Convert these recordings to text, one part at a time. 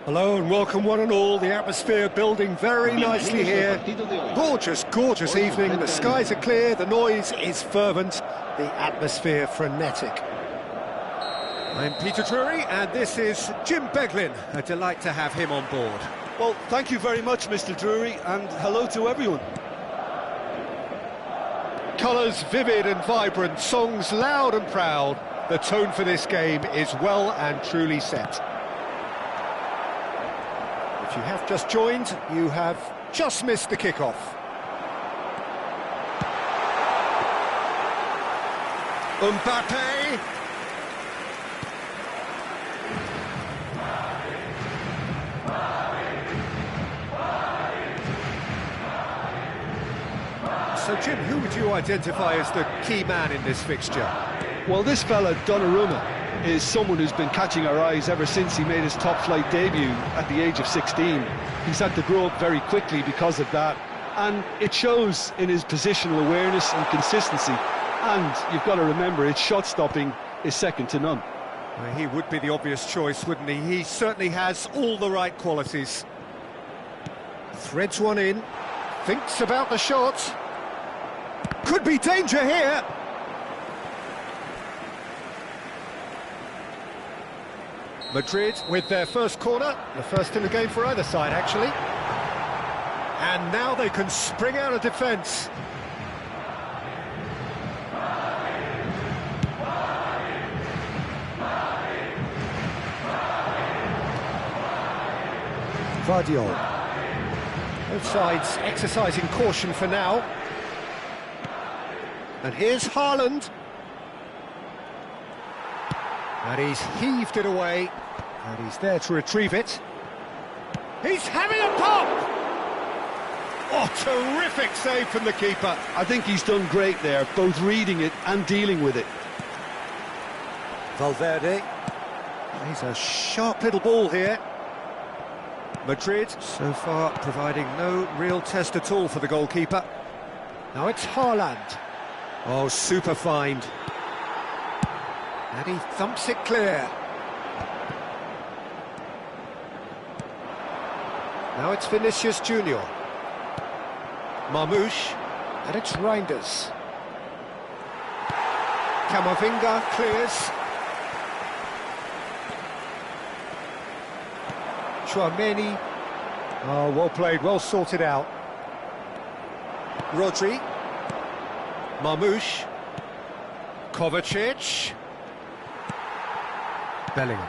Hello and welcome one and all. The atmosphere building very nicely here. Gorgeous, gorgeous evening. The skies are clear, the noise is fervent, the atmosphere frenetic. I'm Peter Drury and this is Jim Beglin. A delight to have him on board. Well, thank you very much, Mr. Drury, and hello to everyone. Colours vivid and vibrant, songs loud and proud. The tone for this game is well and truly set. If you have just joined, you have just missed the kickoff. Mbappe. So, Jim, who would you identify as the key man in this fixture? Well, this fella, Donnarumma, is someone who's been catching our eyes ever since he made his top-flight debut at the age of 16. He's had to grow up very quickly because of that, and it shows in his positional awareness and consistency. And you've got to remember, his shot-stopping is second to none. He would be the obvious choice, wouldn't he? He certainly has all the right qualities. Threads one in, thinks about the shot. Could be danger here. Madrid with their first corner, the first in the game for either side, actually. And now they can spring out of defence. Vardiol. Both sides exercising caution for now. And here's Haaland. And he's heaved it away. And he's there to retrieve it. He's having a pop! Oh, terrific save from the keeper. I think he's done great there, both reading it and dealing with it. Valverde. He's a sharp little ball here. Madrid, so far, providing no real test at all for the goalkeeper. Now it's Haaland. Oh, super find. And he thumps it clear. Now it's Vinicius Junior. Marmoush. And it's Reinders. Camavinga clears. Chouameni. Oh, well played, well sorted out. Rodri. Marmoush. Kovacic. Bellingham.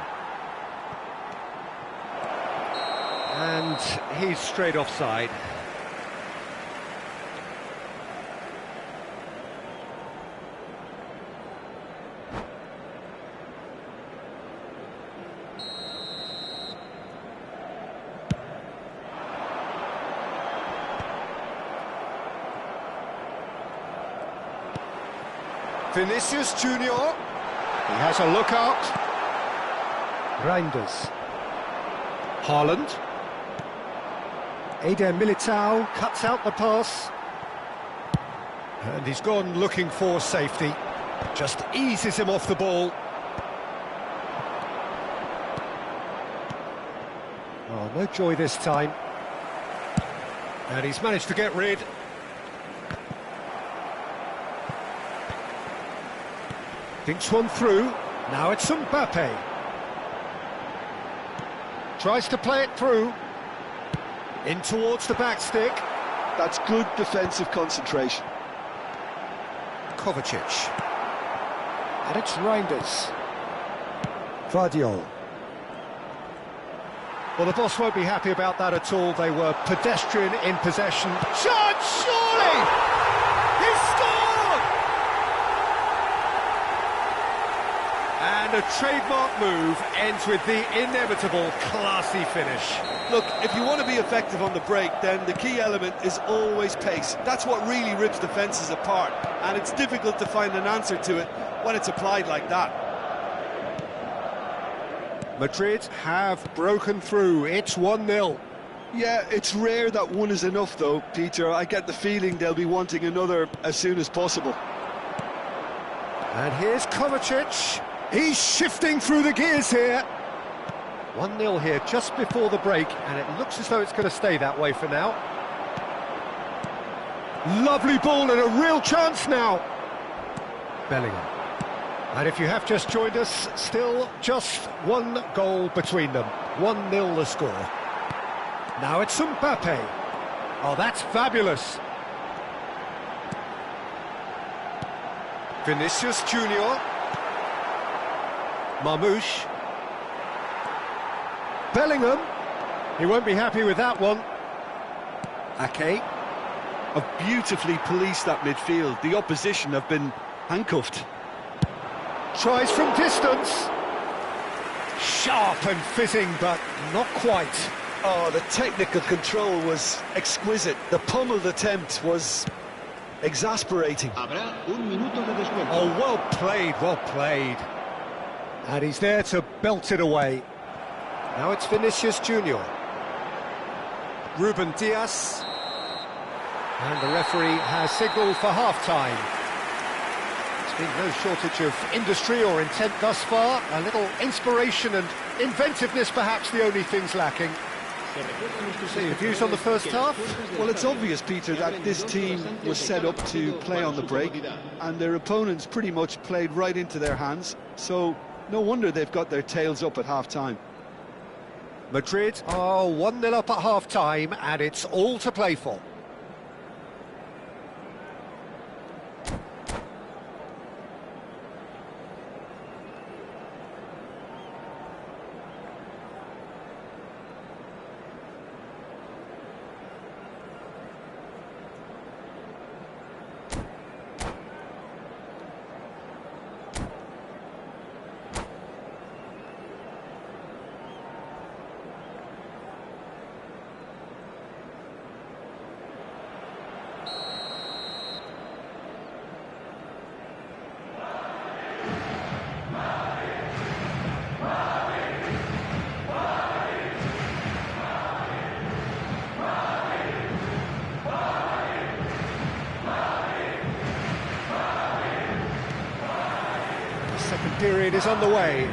And he's straight offside. Vinicius Junior. He has a look out. Reinders. Haaland. Eder Militao cuts out the pass. And he's gone looking for safety. Just eases him off the ball. Oh, no joy this time. And he's managed to get rid. Thinks one through. Now it's Mbappe. Tries to play it through. In towards the back stick. That's good defensive concentration. Kovacic. And it's Reinders. Vardiol. Well, the boss won't be happy about that at all. They were pedestrian in possession. Shot, surely! He scored! And a trademark move ends with the inevitable classy finish. Look, if you want to be effective on the break, then the key element is always pace. That's what really rips defences apart, and it's difficult to find an answer to it when it's applied like that. Madrid have broken through. It's 1-0. Yeah, it's rare that one is enough, though, Peter. I get the feeling they'll be wanting another as soon as possible. And here's Kovacic. He's shifting through the gears here. 1-0 here just before the break, and it looks as though it's going to stay that way for now. Lovely ball and a real chance now. Bellingham. And if you have just joined us, still just one goal between them. 1-0 the score. Now it's Mbappe. Oh, that's fabulous. Vinicius Junior. Marmoush. Bellingham. He won't be happy with that one. Ake. Have beautifully policed that midfield. The opposition have been handcuffed. Tries from distance. Sharp and fitting, but not quite. Oh, the technical control was exquisite. The pummeled attempt was exasperating. Oh, well played, well played. And he's there to belt it away. Now it's Vinicius Junior. Ruben Diaz. And the referee has signalled for half-time. There's been no shortage of industry or intent thus far. A little inspiration and inventiveness, perhaps, the only things lacking. So your views on the first half? Well, it's obvious, Peter, that this team was set up to play on the break, and their opponents pretty much played right into their hands, so no wonder they've got their tails up at half-time. Madrid are 1-0 up at half-time, and it's all to play for. Second period is underway.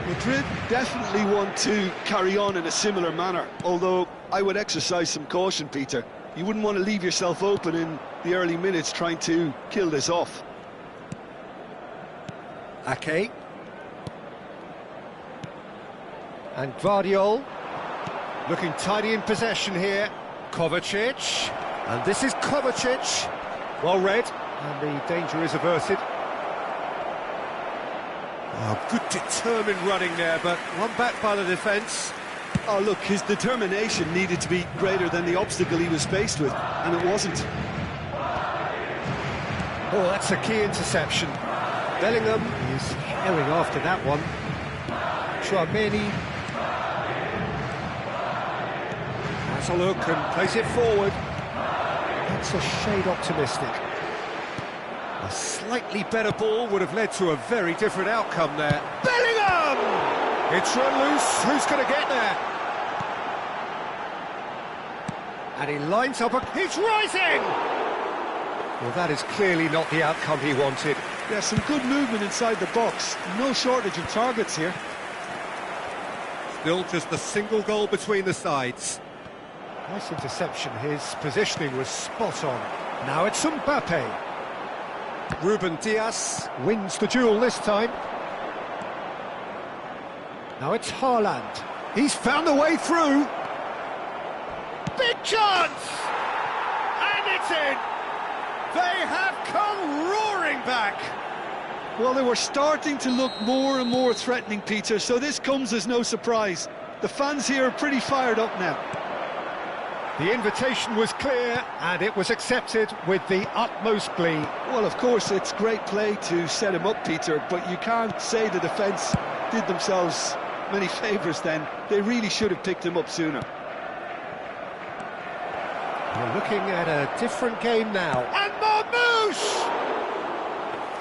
Madrid definitely want to carry on in a similar manner, although I would exercise some caution, Peter. You wouldn't want to leave yourself open in the early minutes trying to kill this off. Ake. And Guardiol. Looking tidy in possession here. Kovacic. And this is Kovacic. Well read. And the danger is averted. Oh, good determined running there, but one back by the defence. Oh, look, his determination needed to be greater than the obstacle he was faced with, and it wasn't. Oh, that's a key interception. Bellingham is herring after that one. Chouameni has a look and plays it forward. That's a shade optimistic. A slightly better ball would have led to a very different outcome there. Bellingham! It's run loose. Who's going to get there? And he lines up he's rising! Well, that is clearly not the outcome he wanted. There's some good movement inside the box. No shortage of targets here. Still just a single goal between the sides. Nice interception. His positioning was spot on. Now it's Mbappe. Ruben Diaz wins the duel this time. Now it's Haaland. He's found a way through. Big chance! And it's in! They have come roaring back! Well, they were starting to look more and more threatening, Peter, so this comes as no surprise. The fans here are pretty fired up now. The invitation was clear, and it was accepted with the utmost glee. Well, of course, it's great play to set him up, Peter, but you can't say the defence did themselves many favours then. They really should have picked him up sooner. We're looking at a different game now. And Marmoush!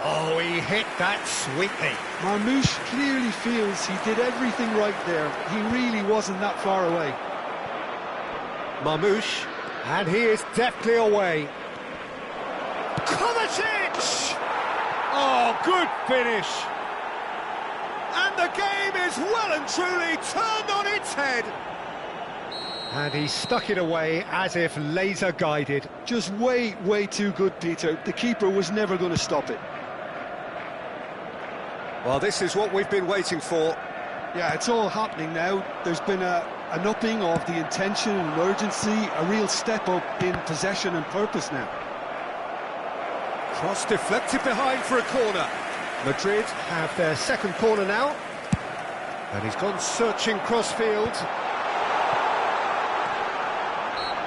Oh, he hit that sweetly. Marmoush clearly feels he did everything right there. He really wasn't that far away. Marmoush, and he is deftly away. Kovacic! Oh, good finish. And the game is is well and truly turned on its head. And he stuck it away as if laser guided. Just way too good, Peter. The keeper was never going to stop it. Well, this is what we've been waiting for. Yeah, it's all happening now. There's been an upping of the intention and urgency, a real step up in possession and purpose now. Cross deflected behind for a corner. Madrid have their second corner now. And he's gone searching crossfield.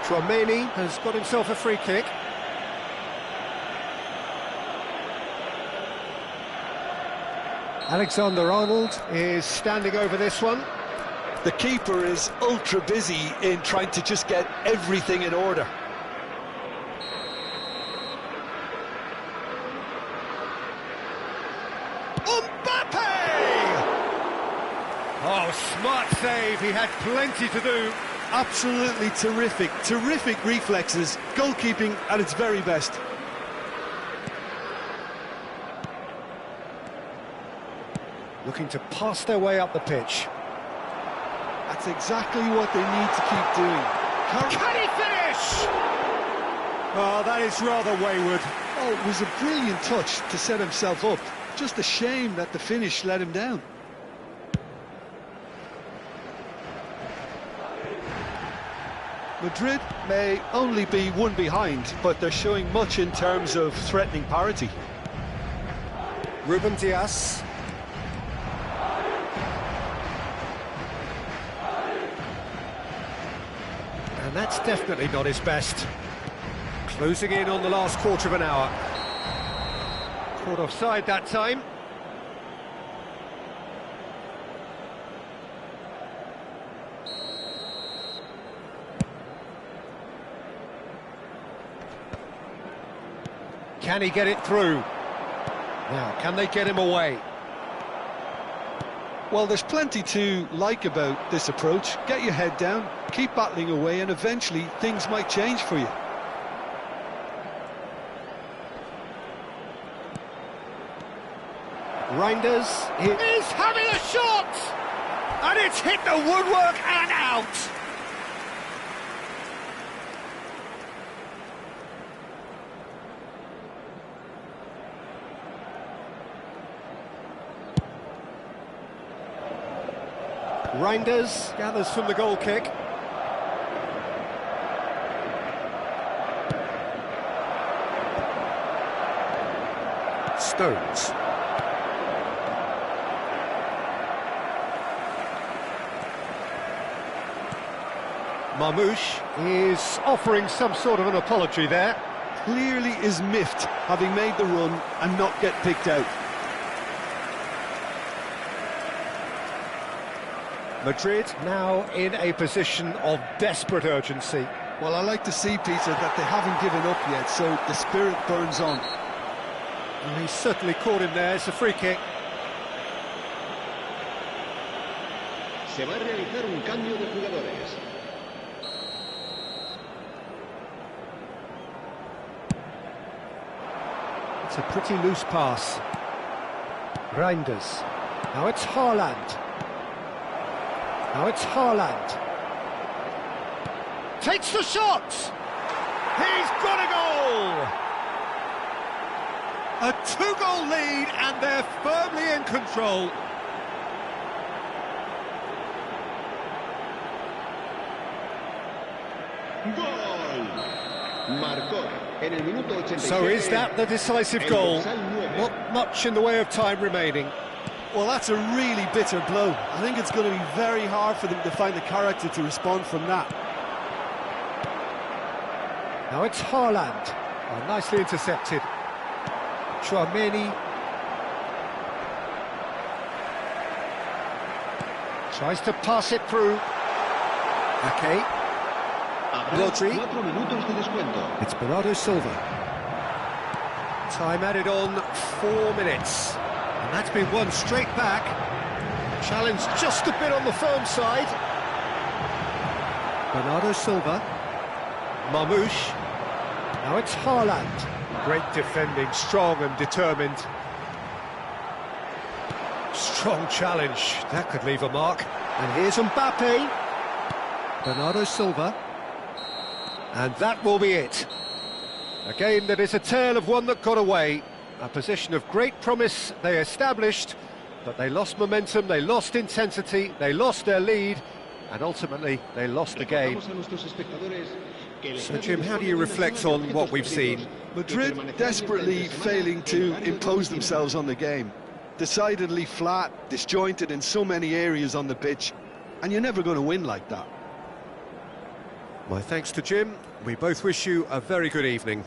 Tchouaméni has got himself a free kick. Alexander-Arnold is standing over this one. The keeper is ultra busy in trying to just get everything in order. Oh, smart save, he had plenty to do. Absolutely terrific reflexes, goalkeeping at its very best. Looking to pass their way up the pitch. That's exactly what they need to keep doing. Can he finish? Oh, that is rather wayward. Oh, it was a brilliant touch to set himself up. Just a shame that the finish let him down. Madrid may only be one behind, but they're showing much in terms of threatening parity. Ruben Dias. And that's definitely not his best. Closing in on the last quarter of an hour. Caught offside that time. Can he get it through? Now, can they get him away? Well, there's plenty to like about this approach. Get your head down, keep battling away, and eventually things might change for you. Reinders is having a shot! And it's hit the woodwork and out! Reinders gathers from the goal kick. Stones. Marmoush is offering some sort of an apology there. Clearly is miffed, having made the run and not get picked out. Madrid now in a position of desperate urgency. Well, I like to see, Peter, that they haven't given up yet, so the spirit burns on. And he's certainly caught him there. It's a free kick. Se va a realizar un cambio de jugadores. It's a pretty loose pass. Reinders. Now it's Haaland. Now it's Haaland. Takes the shot! He's got a goal! A two-goal lead and they're firmly in control. Gol. Marcó en el minuto 87. So is that the decisive goal? Not much in the way of time remaining. Well, that's a really bitter blow. I think it's going to be very hard for them to find the character to respond from that. Now it's Haaland. Oh, nicely intercepted. Tchouaméni. Tries to pass it through. Okay. Rodri. It's Bernardo Silva. Time added on 4 minutes. And that's been won straight back. Challenge just a bit on the firm side. Bernardo Silva. Marmoush. Now it's Haaland. Great defending, strong and determined. Strong challenge. That could leave a mark. And here's Mbappe. Bernardo Silva. And that will be it. A game that is a tale of one that got away. A position of great promise they established, but they lost momentum, they lost intensity, they lost their lead, and ultimately they lost the game. So Jim, how do you reflect on what we've seen? Madrid desperately failing to impose themselves on the game. Decidedly flat, disjointed in so many areas on the pitch, and you're never going to win like that. My thanks to Jim. We both wish you a very good evening.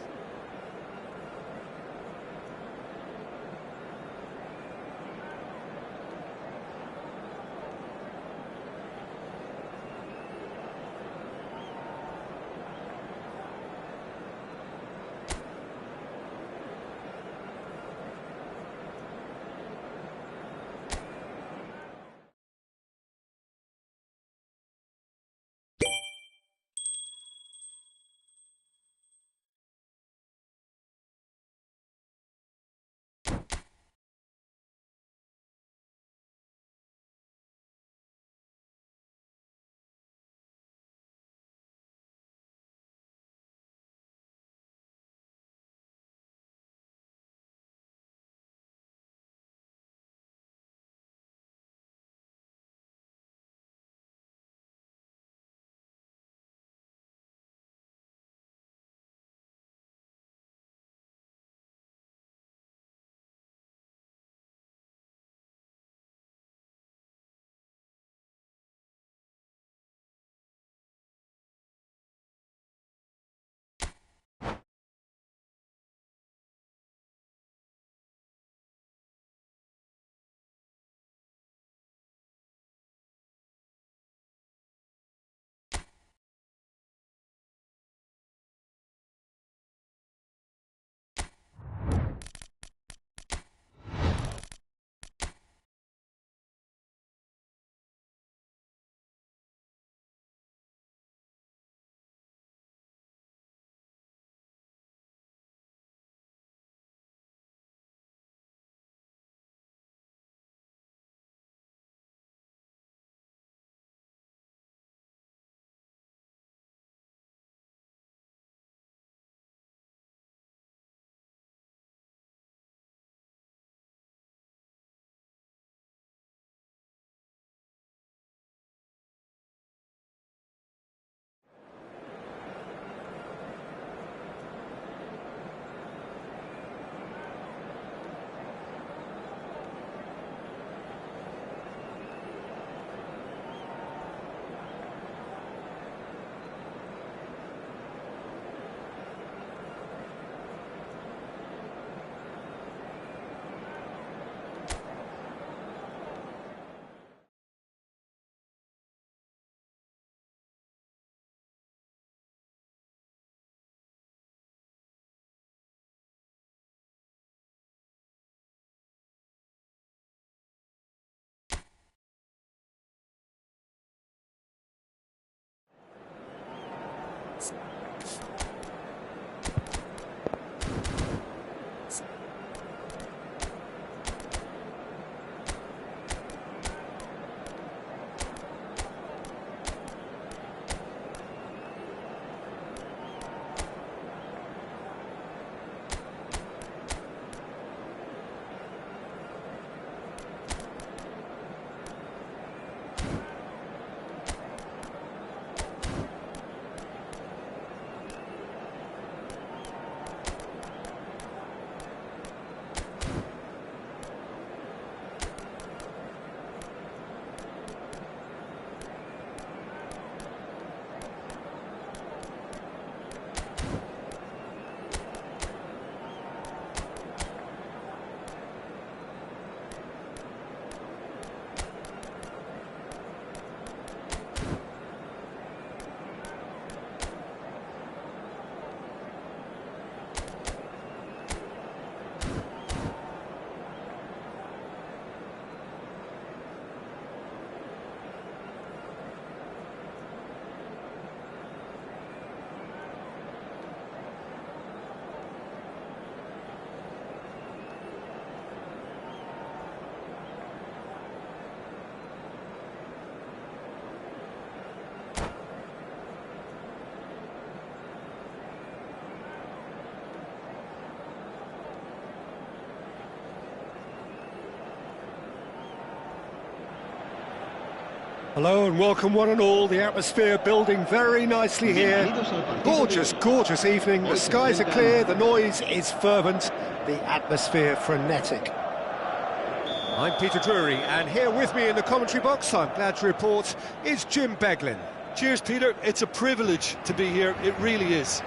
Hello and welcome one and all. The atmosphere building very nicely here. Gorgeous, gorgeous evening. The skies are clear, the noise is fervent, the atmosphere frenetic. I'm Peter Drury, and here with me in the commentary box, I'm glad to report, is Jim Beglin. Cheers, Peter. It's a privilege to be here. It really is.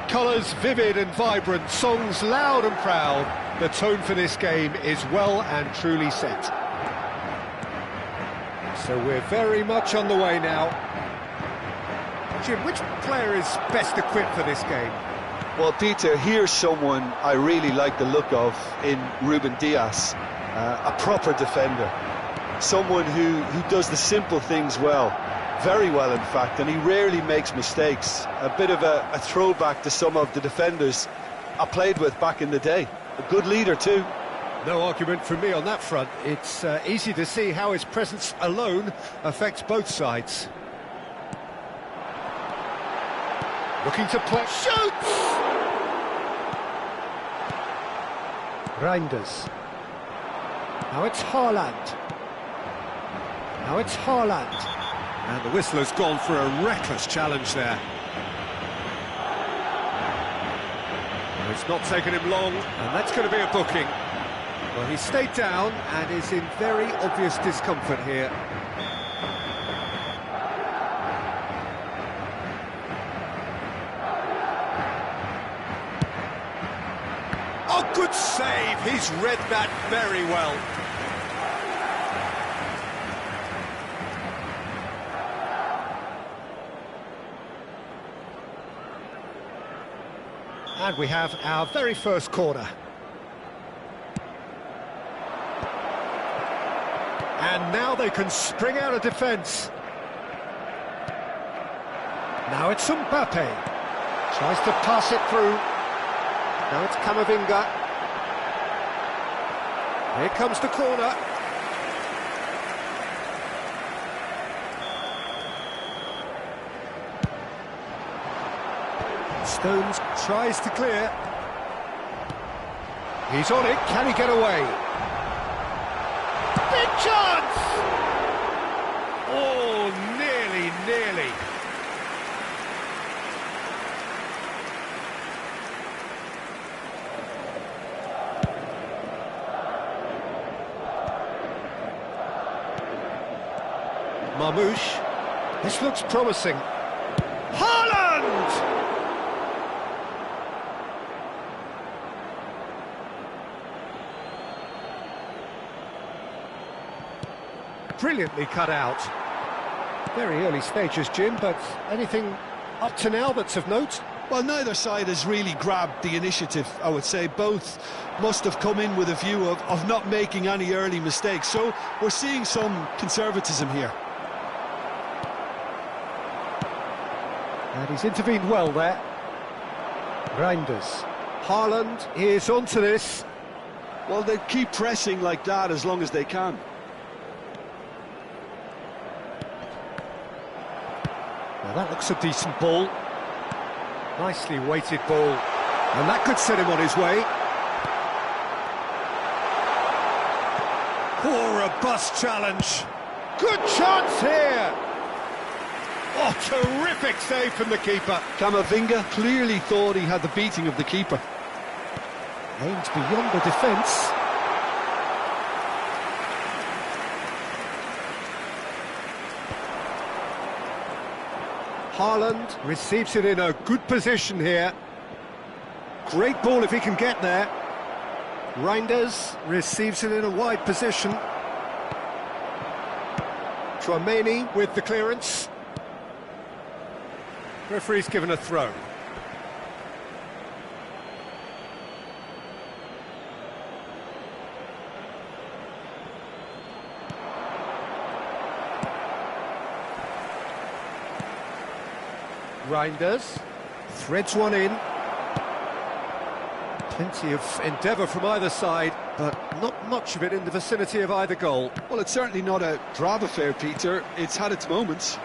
Colours vivid and vibrant, songs loud and proud. The tone for this game is well and truly set. So we're very much on the way now. Jim, which player is best equipped for this game? Well, Peter, here's someone I really like the look of in Ruben Dias, a proper defender. Someone who does the simple things well, very well in fact, and he rarely makes mistakes. A bit of a throwback to some of the defenders I played with back in the day. A good leader too. No argument from me on that front. It's easy to see how his presence alone affects both sides. Looking to play. Shoots! Reinders. Now it's Haaland. Now it's Haaland. And the whistler's gone for a reckless challenge there. Well, it's not taken him long, and that's going to be a booking. Well, he stayed down and is in very obvious discomfort here. Oh, good save! He's read that very well. And we have our very first corner. And now they can spring out of defence. Now it's Mbappe. Tries to pass it through. Now it's Camavinga. Here comes the corner. Stones tries to clear. He's on it. Can he get away? Big chance! Oh, nearly, nearly. Marmouche. This looks promising. Haaland! Brilliantly cut out. Very early stages, Jim, but anything up to now that's of note? Well, neither side has really grabbed the initiative, I would say. Both must have come in with a view of not making any early mistakes. So we're seeing some conservatism here. And he's intervened well there. Reinders. Haaland is onto this. Well, they keep pressing like that as long as they can. Now that looks a decent ball. Nicely weighted ball. And that could set him on his way. Poor robust challenge. Good chance here. Oh, terrific save from the keeper. Camavinga clearly thought he had the beating of the keeper. Aims beyond the defence. Haaland receives it in a good position here. Great ball if he can get there. Reinders receives it in a wide position. Tchouaméni with the clearance. Referee's given a throw. Reinders threads one in. Plenty of endeavour from either side, but not much of it in the vicinity of either goal. Well, it's certainly not a drab affair, Peter. It's had its moments.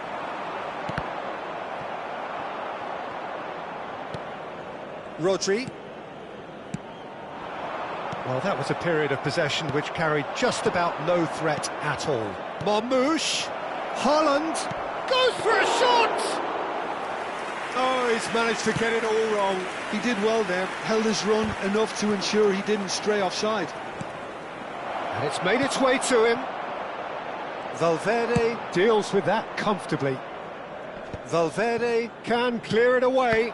Rodri. Well, that was a period of possession which carried just about no threat at all. Marmoush, Haaland, goes for a shot! Oh, he's managed to get it all wrong. He did well there, held his run enough to ensure he didn't stray offside. And it's made its way to him. Valverde deals with that comfortably. Valverde can clear it away.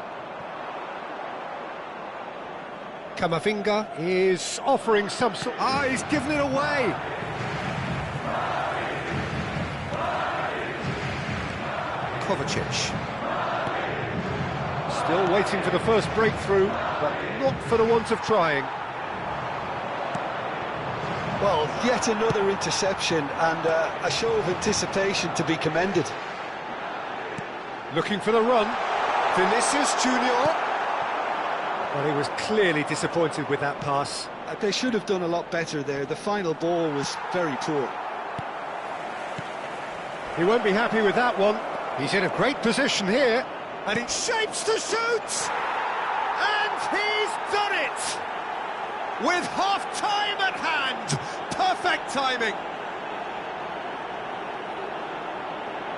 Camavinga is offering some sort... Ah, he's given it away! Kovacic. Still waiting for the first breakthrough, but not for the want of trying. Well, yet another interception and a show of anticipation to be commended. Looking for the run. Vinicius Junior. Well, he was clearly disappointed with that pass. They should have done a lot better there. The final ball was very poor. He won't be happy with that one. He's in a great position here. And he shapes to shoot! And he's done it! With half-time at hand! Perfect timing!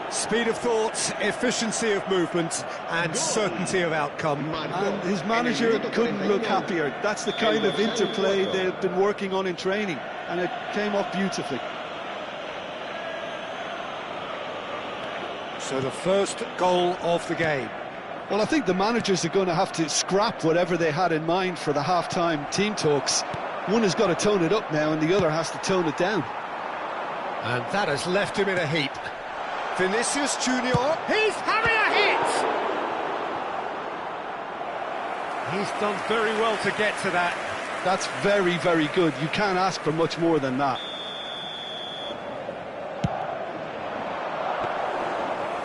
Speed of thought, efficiency of movement, and certainty of outcome. And his manager couldn't look happier. That's the kind of interplay they've been working on in training, and it came off beautifully. So the first goal of the game. Well, I think the managers are going to have to scrap whatever they had in mind for the half-time team talks. One has got to tone it up now, and the other has to tone it down. And that has left him in a heap. Vinicius Junior, he's having a hit! He's done very well to get to that. That's very, very good. You can't ask for much more than that.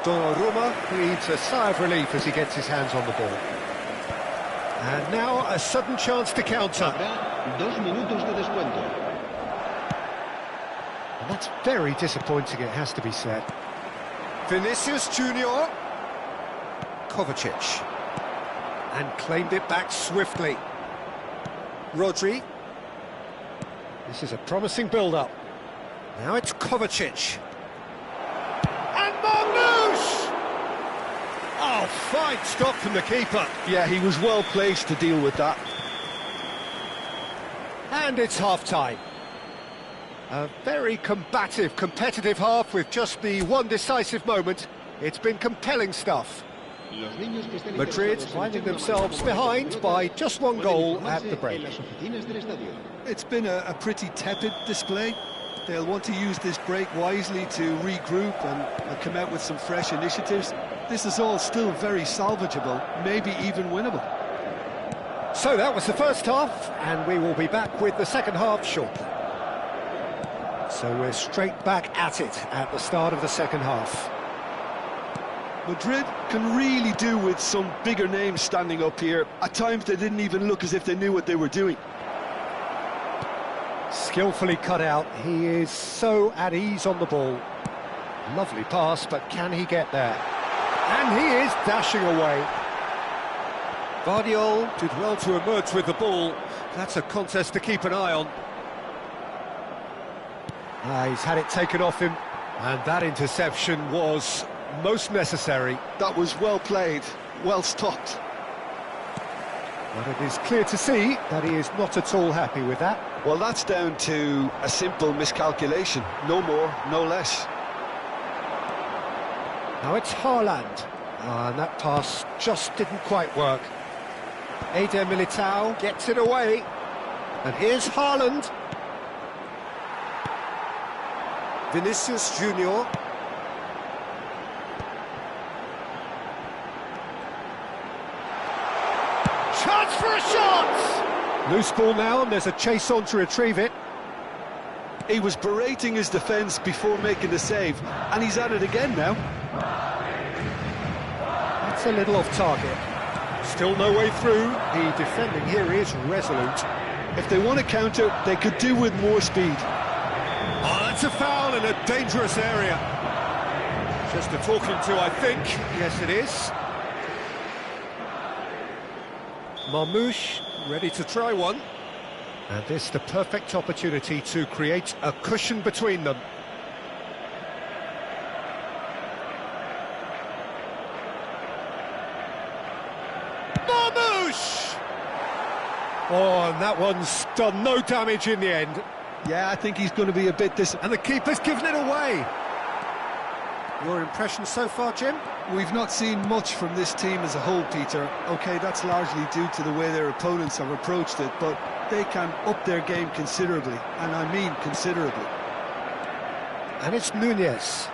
Donnarumma breathes a sigh of relief as he gets his hands on the ball. And now a sudden chance to counter. Habrá 2 minutos de descuento. And that's very disappointing, it has to be said. Vinicius Junior. Kovacic. And claimed it back swiftly. Rodri. This is a promising build-up. Now it's Kovacic. And Marmoush! Oh, fine stop from the keeper. Yeah, he was well placed to deal with that. And it's half-time. A very combative, competitive half with just the one decisive moment. It's been compelling stuff. Madrid finding themselves behind by just one goal at the break. It's been a pretty tepid display. They'll want to use this break wisely to regroup and come out with some fresh initiatives. This is all still very salvageable, maybe even winnable. So that was the first half, and we will be back with the second half shortly. So we're straight back at it at the start of the second half. Madrid can really do with some bigger names standing up here. At times they didn't even look as if they knew what they were doing. Skillfully cut out, he is so at ease on the ball. Lovely pass, but can he get there? And he is dashing away. Guardiola did well to emerge with the ball. That's a contest to keep an eye on. He's had it taken off him, and that interception was most necessary. That was well played, well stopped. But it is clear to see that he is not at all happy with that. Well, that's down to a simple miscalculation. No more, no less. Now it's Haaland. And that pass just didn't quite work. Eder Militao gets it away. And here's Haaland. Vinicius Junior. Chance for a shot! Loose ball now, and there's a chase on to retrieve it. He was berating his defence before making the save, and he's at it again now. That's a little off target. Still no way through. The defending here is resolute. If they want to counter, they could do with more speed. Oh, that's a foul in a dangerous area. Just a talking to, I think. Yes, it is. Marmoush ready to try one. And this the perfect opportunity to create a cushion between them. Marmoush! Oh, and that one's done no damage in the end. Yeah, I think he's going to be a bit And the keeper's given it away. Your impression so far, Jim? We've not seen much from this team as a whole, Peter. OK, that's largely due to the way their opponents have approached it, but they can up their game considerably, and I mean considerably. And it's Nunez.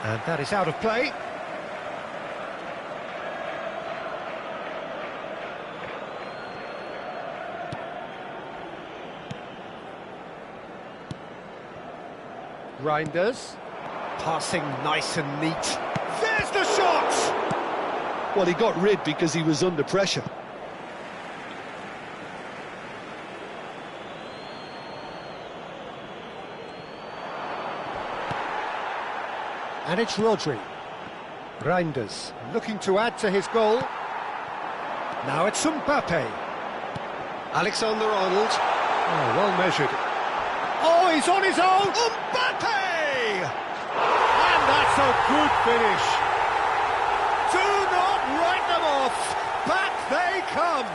And that is out of play. Reinders, passing nice and neat. There's the shot! Well, he got rid because he was under pressure. And it's Rodri. Reinders, looking to add to his goal. Now it's Mbappe. Alexander-Arnold. Oh, well measured. Oh, he's on his own! Mbappe! And that's a good finish. Do not write them off. Back they come.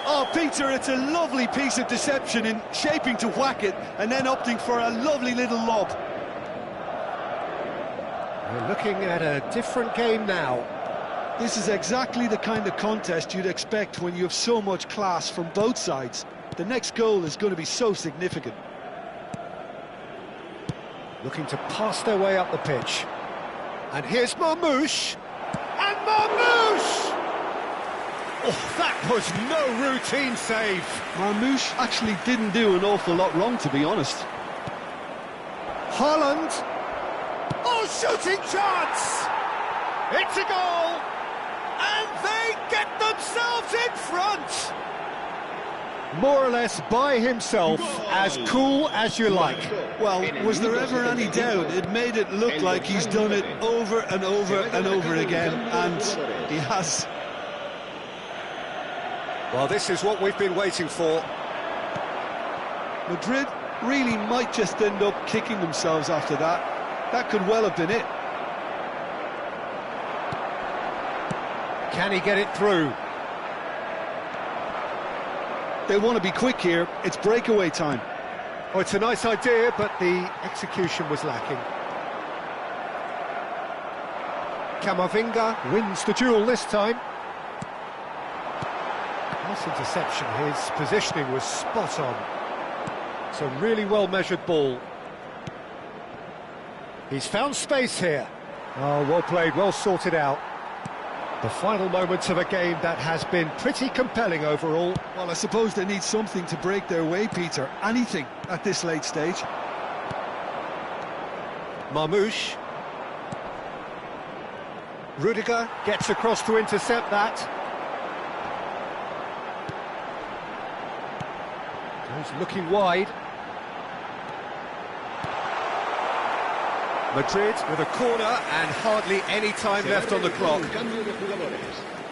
Oh, Peter, it's a lovely piece of deception in shaping to whack it and then opting for a lovely little lob. We're looking at a different game now. This is exactly the kind of contest you'd expect when you have so much class from both sides. The next goal is going to be so significant. Looking to pass their way up the pitch. And here's Marmoush. And Marmoush! Oh, that was no routine save. Marmoush actually didn't do an awful lot wrong, to be honest. Haaland. Oh, shooting chance! It's a goal! And they get themselves in front! More or less by himself, as cool as you like. Well, was there ever any doubt? It made it look like he's done it over and over and over again, and he has. Well, this is what we've been waiting for. Madrid really might just end up kicking themselves after that. That could well have been it. Can he get it through? They want to be quick here. It's breakaway time. Oh, it's a nice idea, but the execution was lacking. Camavinga wins the duel this time. Nice interception. His positioning was spot on. It's a really well-measured ball. He's found space here. Oh, well played, well sorted out. The final moments of a game that has been pretty compelling overall. Well, I suppose they need something to break their way, Peter. Anything at this late stage. Marmoush. Rudiger gets across to intercept that. He's looking wide. Madrid with a corner and hardly any time left on the clock.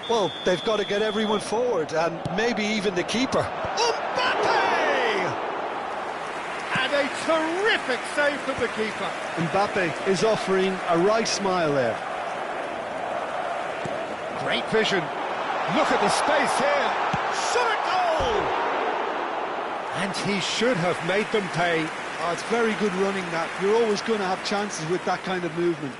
Well, they've got to get everyone forward, and maybe even the keeper. Mbappe! And a terrific save from the keeper. Mbappe is offering a right smile there. Great vision. Look at the space here. Shot a goal! And he should have made them pay. Oh, it's very good running that. You're always going to have chances with that kind of movement.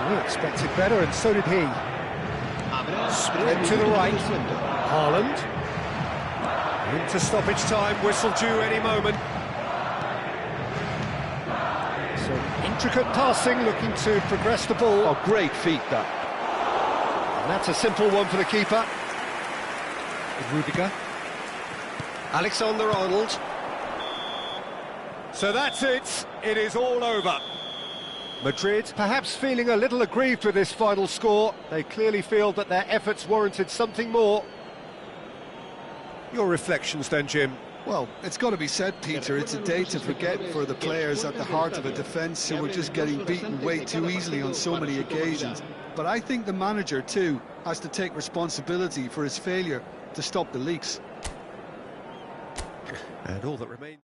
We expected better, and so did he. Spread to the right. Haaland. Into stoppage time, whistle due any moment. Some intricate passing, looking to progress the ball. Oh, great feat, that. And that's a simple one for the keeper. Rudiger. Alexander-Arnold. So that's it. It is all over. Madrid perhaps feeling a little aggrieved with this final score. They clearly feel that their efforts warranted something more. Your reflections then, Jim? Well, it's got to be said, Peter, it's a day to forget for the players at the heart of a defence who are just getting beaten way too easily on so many occasions. But I think the manager, too, has to take responsibility for his failure to stop the leaks. And all that remains...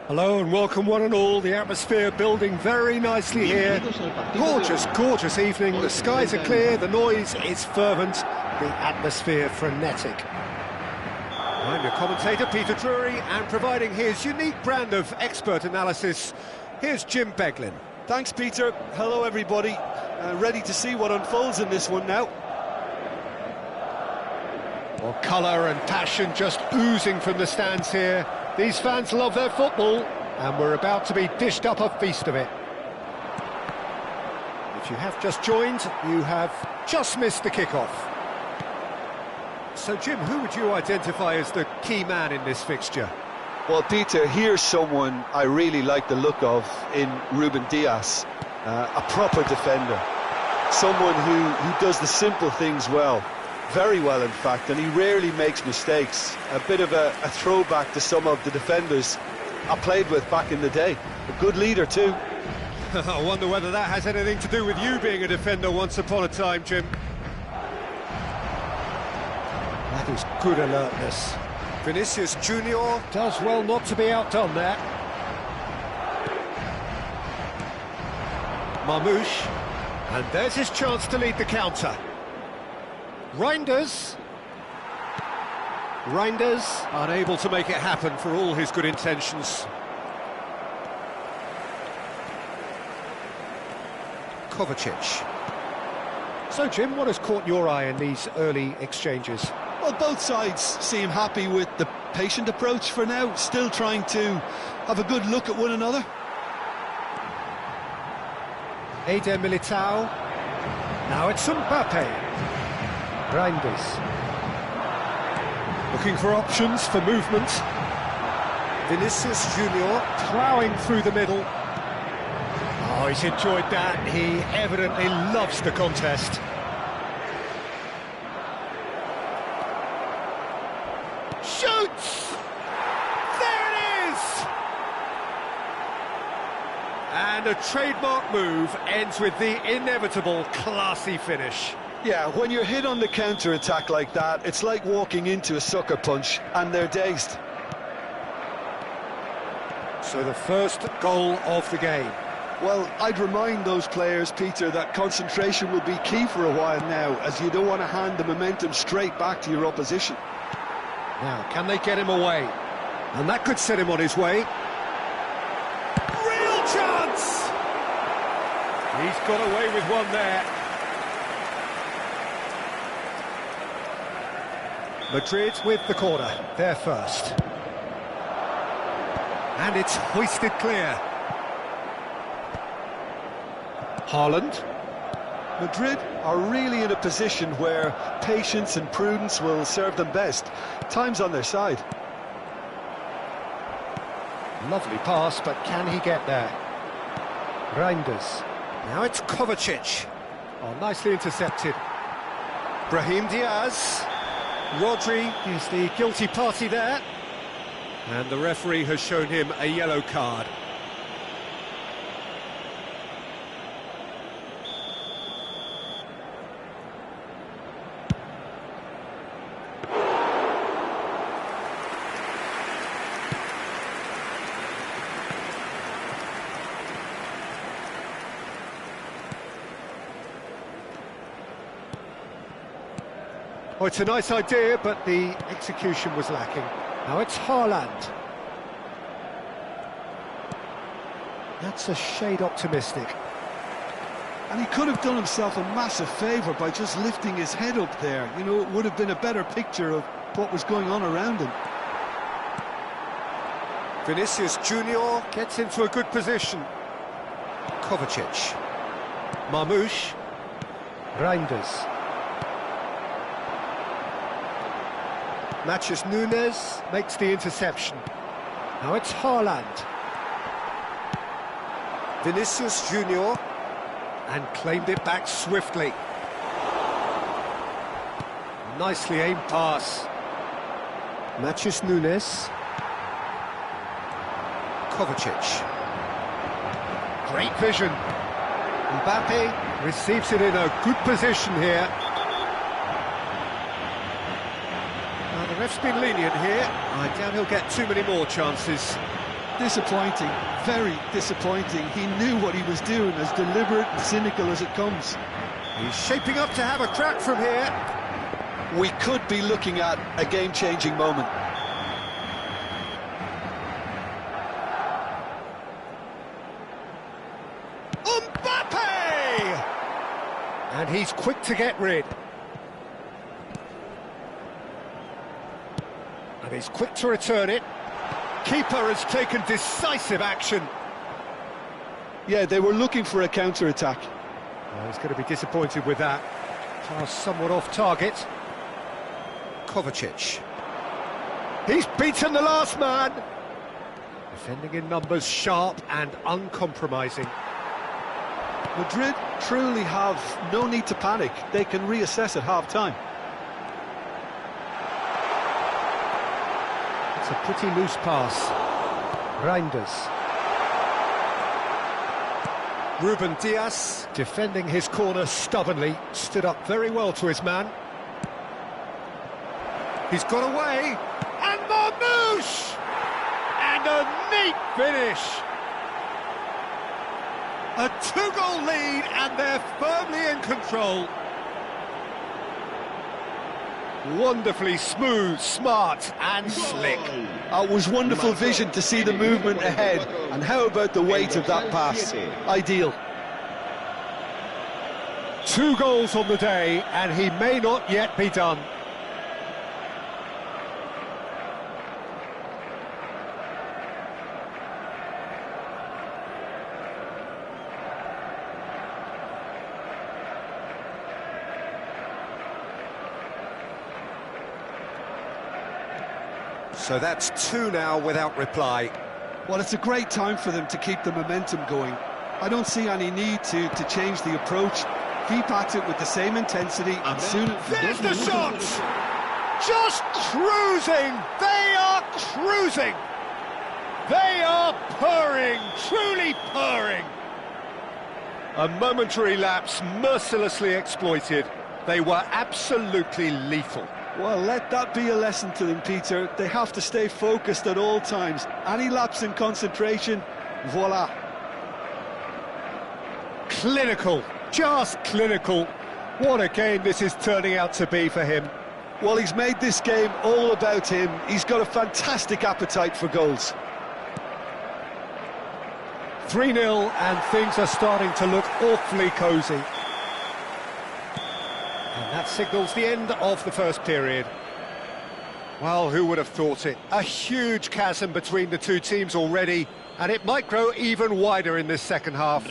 Hello and welcome one and all, the atmosphere building very nicely here. Gorgeous, gorgeous evening, the skies are clear, the noise is fervent, the atmosphere frenetic. I'm your commentator, Peter Drury, and providing his unique brand of expert analysis, here's Jim Beglin. Thanks, Peter. Hello, everybody. Ready to see what unfolds in this one now. Well, colour and passion just oozing from the stands here. These fans love their football, and we're about to be dished up a feast of it. If you have just joined, you have just missed the kickoff. So, Jim, who would you identify as the key man in this fixture? Well, Peter, here's someone I really like the look of in Ruben Dias, a proper defender. someone who does the simple things well. Very well, in fact, and he rarely makes mistakes. A bit of a throwback to some of the defenders I played with back in the day. A good leader, too. I wonder whether that has anything to do with you being a defender once upon a time, Jim. That is good alertness. Vinicius Junior does well not to be outdone there. Marmouche, and there's his chance to lead the counter. Reinders unable to make it happen for all his good intentions. Kovacic. So, Jim, what has caught your eye in these early exchanges? Well, both sides seem happy with the patient approach for now, still trying to have a good look at one another. Eder Militao. Now it's Mbappe. Reinders. Looking for options for movement. Vinicius Junior ploughing through the middle. Oh, he's enjoyed that. He evidently loves the contest. Shoots! There it is! And a trademark move ends with the inevitable classy finish. Yeah, when you're hit on the counter-attack like that, it's like walking into a sucker punch, and they're dazed. So the first goal of the game. Well, I'd remind those players, Peter, that concentration will be key for a while now, as you don't want to hand the momentum straight back to your opposition. Now, can they get him away? And that could set him on his way. Real chance! He's got away with one there. Madrid with the corner, they're first. And it's hoisted clear. Haaland. Madrid are really in a position where patience and prudence will serve them best. Time's on their side. Lovely pass, but can he get there? Reinders. Now it's Kovacic. Oh, nicely intercepted. Brahim Diaz. Rodri is the guilty party there. And the referee has shown him a yellow card. Oh, it's a nice idea, but the execution was lacking. Now it's Haaland. That's a shade optimistic. And he could have done himself a massive favour by just lifting his head up there. You know, it would have been a better picture of what was going on around him. Vinicius Junior gets into a good position. Kovacic. Marmouche. Reinders. Matches Nunes makes the interception. Now it's Haaland. Vinicius Junior, and claimed it back swiftly. Nicely aimed pass. Matches Nunes. Kovacic. Great vision. Mbappe receives it in a good position here. The ref's been lenient here. I doubt he'll get too many more chances. Disappointing, very disappointing. He knew what he was doing, as deliberate and cynical as it comes. He's shaping up to have a crack from here. We could be looking at a game-changing moment. Mbappe! And he's quick to get rid. And he's quick to return it. Keeper has taken decisive action. Yeah, they were looking for a counter-attack. Well, he's going to be disappointed with that. Pass somewhat off target. Kovacic. He's beaten the last man. Defending in numbers, sharp and uncompromising. Madrid truly have no need to panic. They can reassess at half-time. It's a pretty loose pass. Reinders. Ruben Diaz, defending his corner stubbornly, stood up very well to his man. He's got away, and Marmouche! And a neat finish! A two-goal lead, and they're firmly in control. Wonderfully smooth, smart and slick. It was wonderful vision to see the movement ahead. And how about the weight of that pass? Ideal. 2 goals on the day, and he may not yet be done. So that's 2 now without reply. Well, it's a great time for them to keep the momentum going. I don't see any need to change the approach. Keep at it with the same intensity and soon... There's the shot! Just cruising! They are cruising! They are purring, truly purring! A momentary lapse mercilessly exploited. They were absolutely lethal. Well, let that be a lesson to them, Peter. They have to stay focused at all times. Any lapse in concentration, voila. Clinical, just clinical. What a game this is turning out to be for him. Well, he's made this game all about him. He's got a fantastic appetite for goals. 3-0, and things are starting to look awfully cosy. And that signals the end of the first period. Well, who would have thought it? A huge chasm between the two teams already, and it might grow even wider in this second half.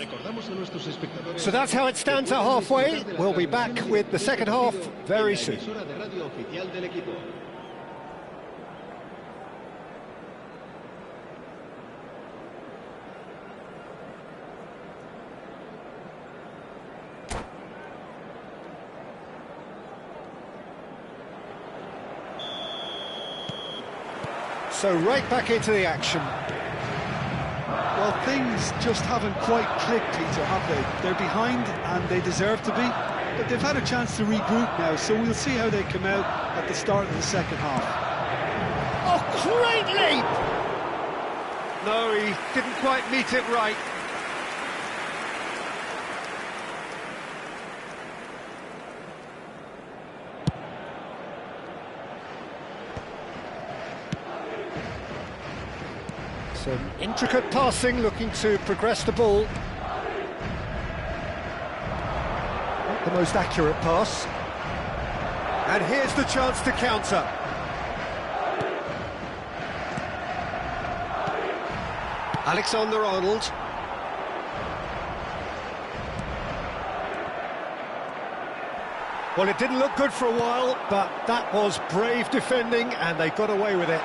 So that's how it stands at halfway. We'll be back with the second half very soon. So right back into the action. Well, things just haven't quite clicked, Peter, have they? They're behind and they deserve to be, but they've had a chance to regroup now, so we'll see how they come out at the start of the second half. Oh, great leap! No, he didn't quite meet it right. Some intricate passing, looking to progress the ball. Not the most accurate pass. And here's the chance to counter. Alexander-Arnold. Well, it didn't look good for a while, but that was brave defending, and they got away with it.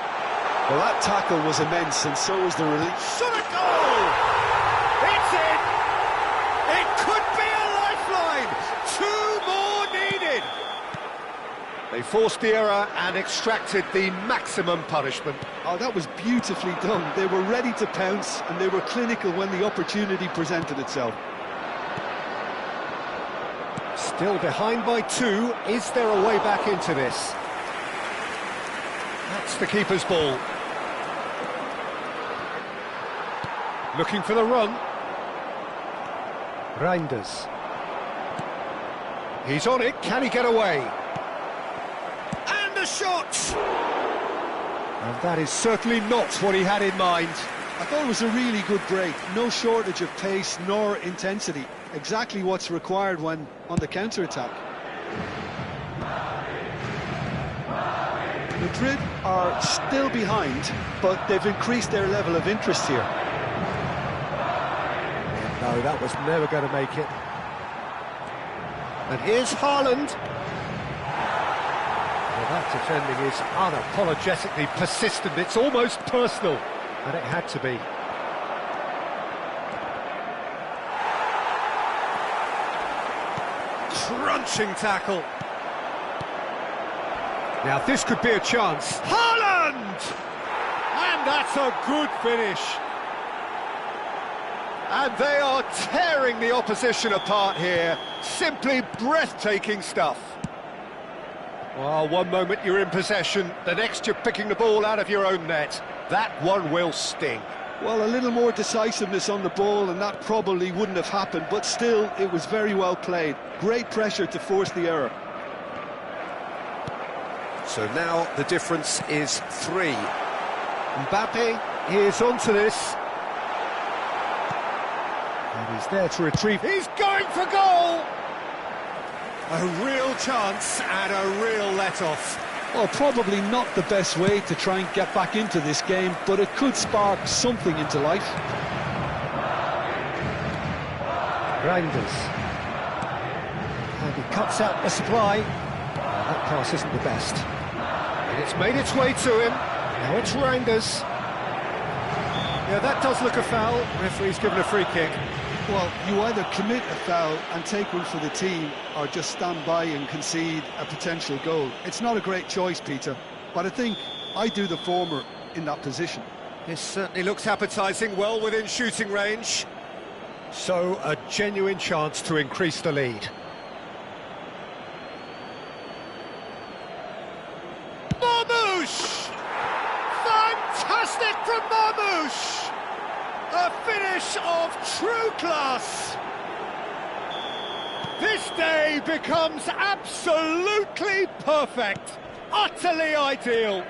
Well, that tackle was immense, and so was the release. Shot a goal! It's in! It could be a lifeline! 2 more needed! They forced the error and extracted the maximum punishment. Oh, that was beautifully done. They were ready to pounce, and they were clinical when the opportunity presented itself. Still behind by 2. Is there a way back into this? That's the keeper's ball. Looking for the run. Reinders. He's on it. Can he get away? And a shot! And that is certainly not what he had in mind. I thought it was a really good break. No shortage of pace nor intensity. Exactly what's required when on the counter-attack. Madrid are still behind, but they've increased their level of interest here. No, that was never going to make it. And here's Haaland. Well, that defending is unapologetically persistent. It's almost personal, and it had to be. crunching tackle. Now this could be a chance. Haaland! And that's a good finish. And they are tearing the opposition apart here. Simply breathtaking stuff. Well, one moment you're in possession, the next you're picking the ball out of your own net. That one will sting. Well, a little more decisiveness on the ball and that probably wouldn't have happened, but still, it was very well played. Great pressure to force the error. So now the difference is 3. Mbappe is onto this. And he's there to retrieve. He's going for goal! A real chance and a real let-off. Well, probably not the best way to try and get back into this game, but it could spark something into life. Reinders. And he cuts out the supply. That pass isn't the best. And it's made its way to him. Now it's Reinders. Yeah, that does look a foul. Referee's given a free kick. Well, you either commit a foul and take one for the team, or just stand by and concede a potential goal. It's not a great choice, Peter, but I think I do the former in that position. This certainly looks appetising, well within shooting range. So, a genuine chance to increase the lead. Marmoush! Fantastic from Marmoush! A finish of true class! This day becomes absolutely perfect, utterly ideal.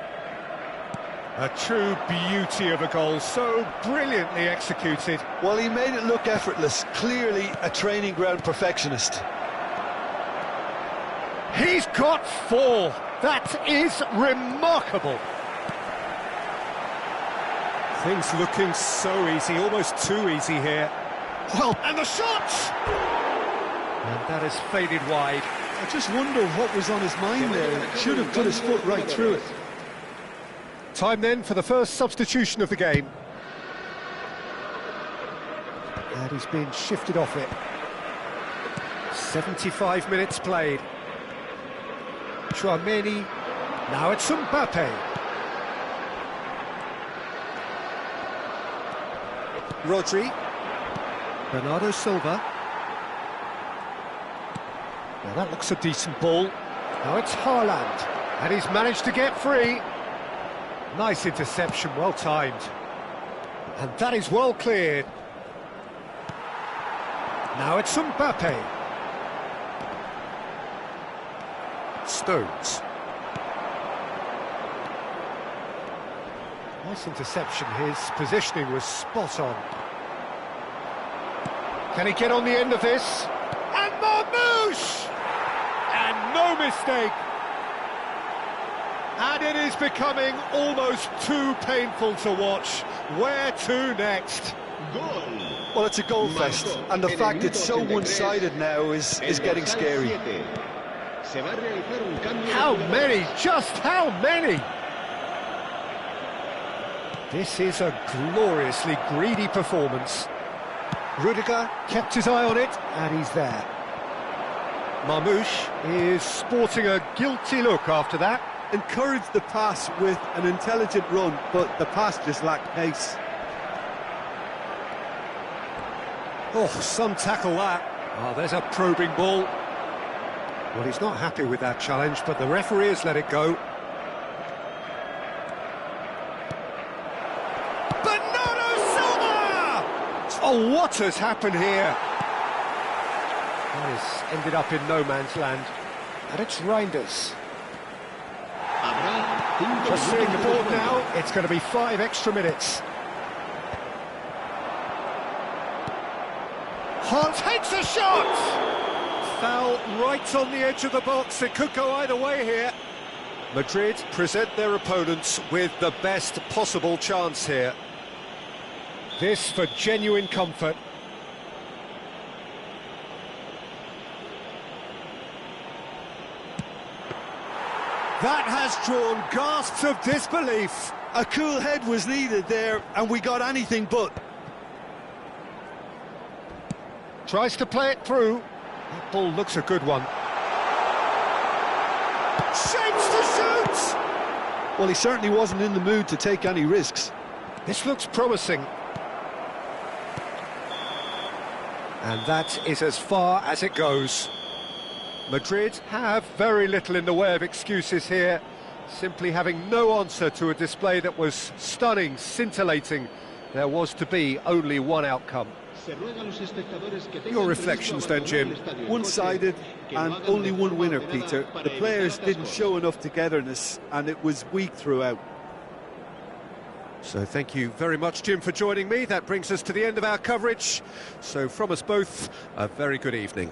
A true beauty of a goal, so brilliantly executed. Well, he made it look effortless, clearly a training ground perfectionist. He's got 4. That is remarkable. Things looking so easy, almost too easy here. Well, and the shot! And that has faded wide. I just wonder what was on his mind there. Should have put his foot right through it. Time then for the first substitution of the game. And he's been shifted off it. 75 minutes played. Chouameni. Now it's Mbappe. Rodri. Bernardo Silva. Now that looks a decent ball. Now it's Haaland. And he's managed to get free. Nice interception, well timed. And that is well cleared. Now it's Mbappe. Stones. Nice interception, his positioning was spot on. Can he get on the end of this? And Marmoush! And no mistake! And it is becoming almost too painful to watch. Where to next? Well, it's a goal fest, and the fact it's so one-sided now is getting scary. How many? Just how many? This is a gloriously greedy performance. Rudiger kept his eye on it, and he's there. Marmoush is sporting a guilty look after that. Encouraged the pass with an intelligent run, but the pass just lacked pace. Oh, some tackle that. Oh, there's a probing ball. Well, he's not happy with that challenge, but the referee has let it go. Bernardo Silva! Oh, what has happened here? That has ended up in no man's land. And it's Reinders. Just seeing the board now, it's going to be 5 extra minutes. Hart takes a shot! Foul right on the edge of the box, it could go either way here. Madrid present their opponents with the best possible chance here. This for genuine comfort. That has drawn gasps of disbelief. A cool head was needed there, and we got anything but. Tries to play it through. That ball looks a good one. Shapes to shoot! Well, he certainly wasn't in the mood to take any risks. This looks promising. And that is as far as it goes. Madrid have very little in the way of excuses here, simply having no answer to a display that was stunning, scintillating. There was to be only one outcome. Your reflections then, Jim? One-sided and only one winner, Peter. The players didn't show enough togetherness and it was weak throughout. So thank you very much, Jim, for joining me. That brings us to the end of our coverage. So from us both, a very good evening.